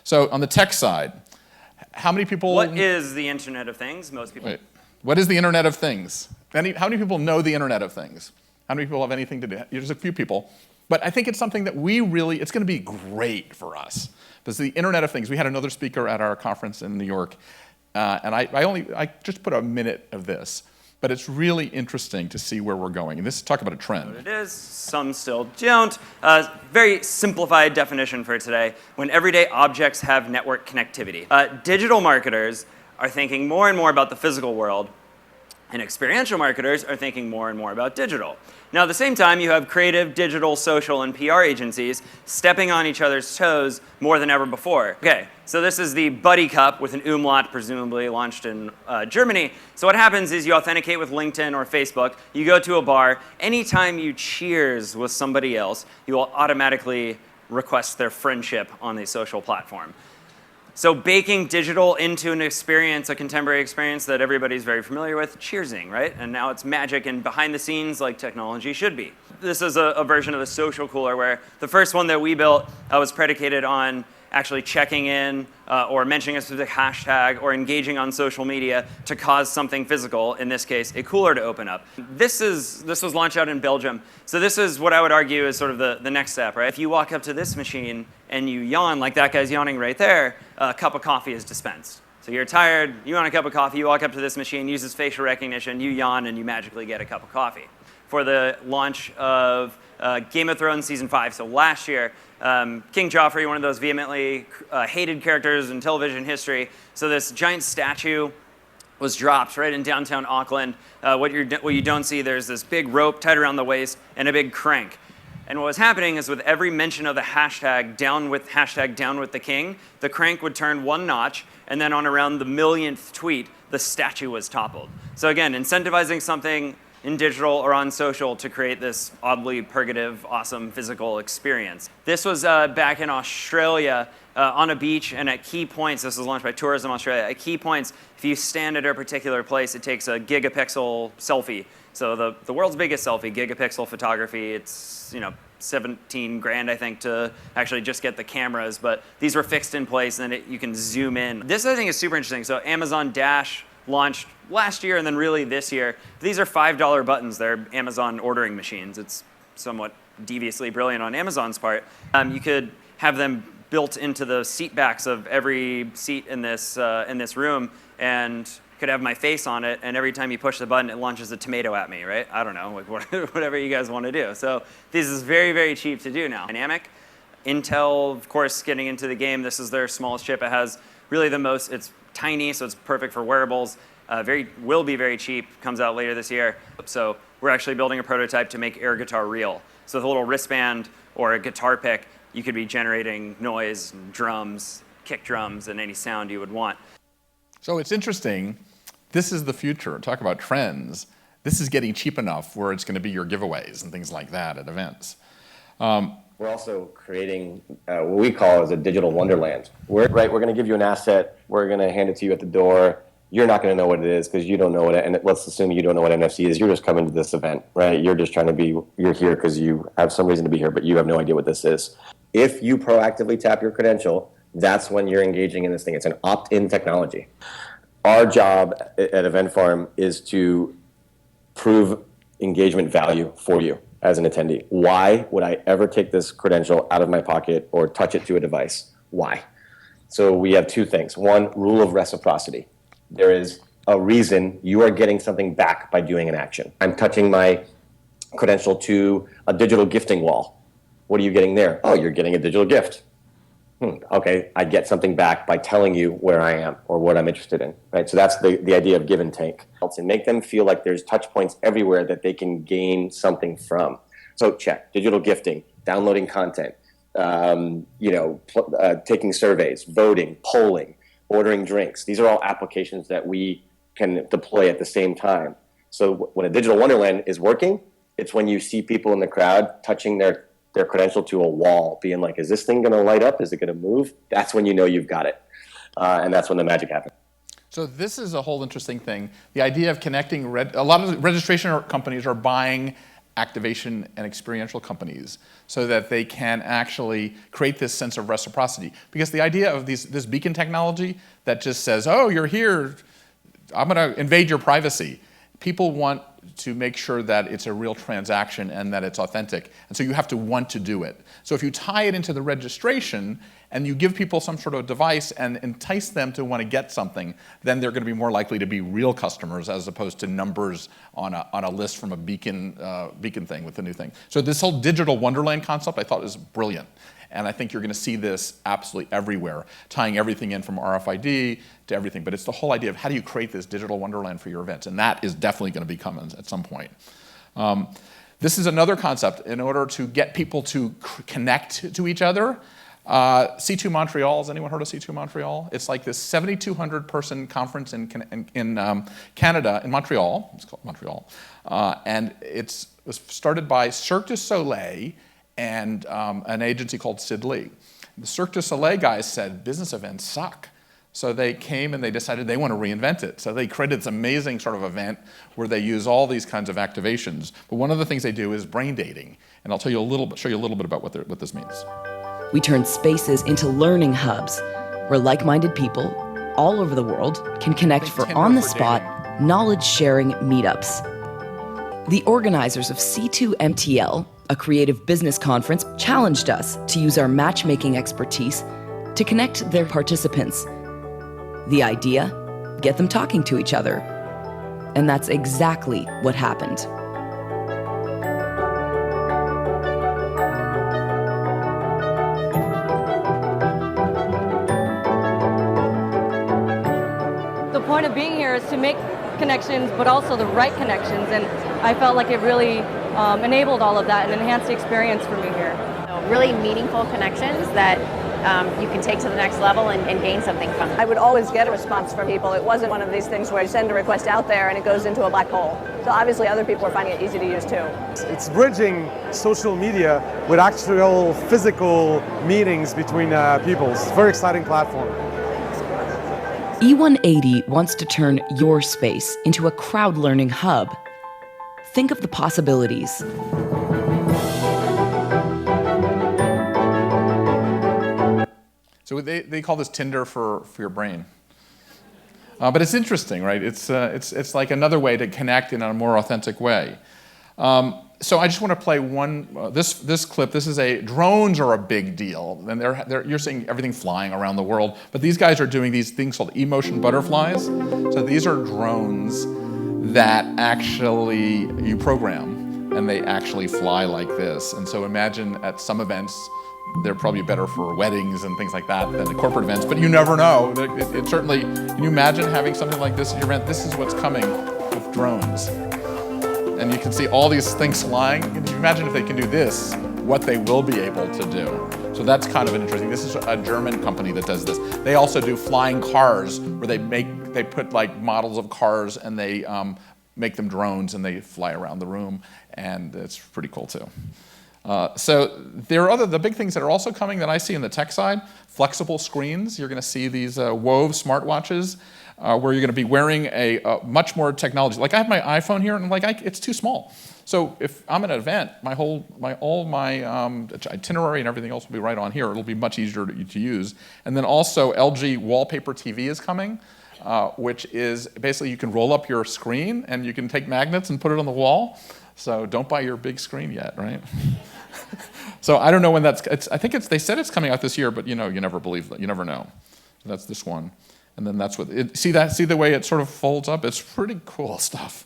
So on the tech side, how many people... What is the Internet of Things? Most people... Wait. What is the Internet of Things? How many people know the Internet of Things? How many people have anything to do? There's a few people. But I think it's something that it's going to be great for us. Because the Internet of Things, we had another speaker at our conference in New York, and I just put a minute of this. But it's really interesting to see where we're going. And talk about a trend. It is. Some still don't. Very simplified definition for today. When everyday objects have network connectivity. Digital marketers are thinking more and more about the physical world, and experiential marketers are thinking more and more about digital. Now, at the same time, you have creative, digital, social, and PR agencies stepping on each other's toes more than ever before. Okay, so this is the Buddy Cup with an umlaut, presumably launched in Germany. So what happens is you authenticate with LinkedIn or Facebook, you go to a bar, anytime you cheers with somebody else, you will automatically request their friendship on the social platform. So baking digital into an experience, a contemporary experience that everybody's very familiar with, cheersing, right? And now it's magic and behind the scenes like technology should be. This is a version of the social cooler where the first one that we built was predicated on actually checking in or mentioning a specific hashtag or engaging on social media to cause something physical, in this case, a cooler to open up. This was launched out in Belgium. So this is what I would argue is sort of the next step, right? If you walk up to this machine and you yawn like that guy's yawning right there, a cup of coffee is dispensed. So you're tired, you want a cup of coffee, you walk up to this machine, uses facial recognition, you yawn, and you magically get a cup of coffee. For the launch of Game of Thrones Season 5, so last year, King Joffrey, one of those vehemently hated characters in television history, so this giant statue was dropped right in downtown Auckland. What you don't see, there's this big rope tied around the waist and a big crank. And what was happening is with every mention of the hashtag down with the king, the crank would turn one notch, and then on around the millionth tweet, the statue was toppled. So again, incentivizing something in digital or on social to create this oddly purgative, awesome physical experience. This was back in Australia on a beach, and at key points, this was launched by Tourism Australia, at key points, if you stand at a particular place, it takes a gigapixel selfie. So the world's biggest selfie, gigapixel photography, it's 17 grand, I think, to actually just get the cameras, but these were fixed in place and you can zoom in. This, I think, is super interesting. So Amazon Dash launched last year and then really this year. These are $5 buttons. They're Amazon ordering machines. It's somewhat deviously brilliant on Amazon's part. You could have them built into the seat backs of every seat in this room and could have my face on it, and every time you push the button, it launches a tomato at me, right? I don't know, like whatever you guys want to do. So this is very, very cheap to do now. Dynamic. Intel, of course, getting into the game. This is their smallest chip. It has really the most, it's tiny, so it's perfect for wearables. Will be very cheap, comes out later this year. So we're actually building a prototype to make air guitar real. So with a little wristband or a guitar pick, you could be generating noise, and drums, kick drums, and any sound you would want. So it's interesting. This is the future. Talk about trends. This is getting cheap enough where it's going to be your giveaways and things like that at events. We're also creating what we call as a digital Wonderland. We're going to give you an asset. We're going to hand it to you at the door. You're not going to know what it is because you don't know what it, and let's assume you don't know what NFC is. You're just coming to this event, right? You're just you're here because you have some reason to be here, but you have no idea what this is. If you proactively tap your credential, that's when you're engaging in this thing. It's an opt-in technology. Our job at Event Farm is to prove engagement value for you as an attendee. Why would I ever take this credential out of my pocket or touch it to a device? Why? So we have two things. One, rule of reciprocity. There is a reason you are getting something back by doing an action. I'm touching my credential to a digital gifting wall. What are you getting there? Oh, you're getting a digital gift. Okay, I get something back by telling you where I am or what I'm interested in, right? So that's the idea of give and take. And make them feel like there's touch points everywhere that they can gain something from. So check, digital gifting, downloading content, taking surveys, voting, polling, ordering drinks. These are all applications that we can deploy at the same time. So when a digital Wonderland is working, it's when you see people in the crowd touching their credential to a wall, being like, is this thing going to light up? Is it going to move? That's when you know you've got it. And that's when the magic happens. So this is a whole interesting thing. The idea of connecting, a lot of the registration companies are buying activation and experiential companies so that they can actually create this sense of reciprocity. Because the idea of this beacon technology that just says, oh, you're here, I'm going to invade your privacy. People want to make sure that it's a real transaction and that it's authentic. And so you have to want to do it. So if you tie it into the registration and you give people some sort of device and entice them to want to get something, then they're going to be more likely to be real customers as opposed to numbers on a list from a beacon thing with the new thing. So this whole digital Wonderland concept I thought is brilliant. And I think you're going to see this absolutely everywhere, tying everything in from RFID to everything. But it's the whole idea of how do you create this digital Wonderland for your events? And that is definitely going to be coming at some point. This is another concept. In order to get people to connect to each other, C2 Montreal, has anyone heard of C2 Montreal? It's like this 7,200 person conference in Canada, in Montreal. It's called Montreal. And it was started by Cirque du Soleil and an agency called Sid Lee. The Cirque du Soleil guys said business events suck. So they came and they decided they want to reinvent it. So they created this amazing sort of event where they use all these kinds of activations. But one of the things they do is brain dating. And I'll show you a little bit about what this means. We turn spaces into learning hubs where like-minded people all over the world can connect for on-the-spot, knowledge-sharing meetups. The organizers of C2MTL, a creative business conference, challenged us to use our matchmaking expertise to connect their participants. The idea? Get them talking to each other. And that's exactly what happened. The point of being here is to make connections, but also the right connections, and I felt like it really enabled all of that and enhanced the experience for me here. Really meaningful connections that you can take to the next level and gain something from them. I would always get a response from people. It wasn't one of these things where I send a request out there and it goes into a black hole. So obviously other people are finding it easy to use too. It's bridging social media with actual physical meetings between people. It's a very exciting platform. E180 wants to turn your space into a crowd learning hub. Think of the possibilities. So they call this Tinder for your brain. But it's interesting, right? It's like another way to connect in a more authentic way. So I just want to play this clip. This is drones are a big deal, and you're seeing everything flying around the world. But these guys are doing these things called emotion butterflies. So these are drones that actually you program, and they actually fly like this. And so imagine at some events, they're probably better for weddings and things like that than the corporate events, but you never know. It certainly, can you imagine having something like this at your event? This is what's coming with drones. And you can see all these things flying. Can you imagine if they can do this, what they will be able to do? So that's kind of interesting. This is a German company that does this. They also do flying cars where they put like models of cars and they make them drones and they fly around the room, and it's pretty cool too. So there are the big things that are also coming that I see in the tech side. Flexible screens. You're going to see these Wove smartwatches where you're going to be wearing a much more technology. Like I have my iPhone here, and it's too small. So if I'm at an event, all my itinerary and everything else will be right on here. It'll be much easier to use. And then also LG wallpaper TV is coming, which is basically you can roll up your screen and you can take magnets and put it on the wall. So don't buy your big screen yet, right? So I don't know when I think they said it's coming out this year, but you never believe that. You never know. So that's this one. And then that's see the way it sort of folds up? It's pretty cool stuff.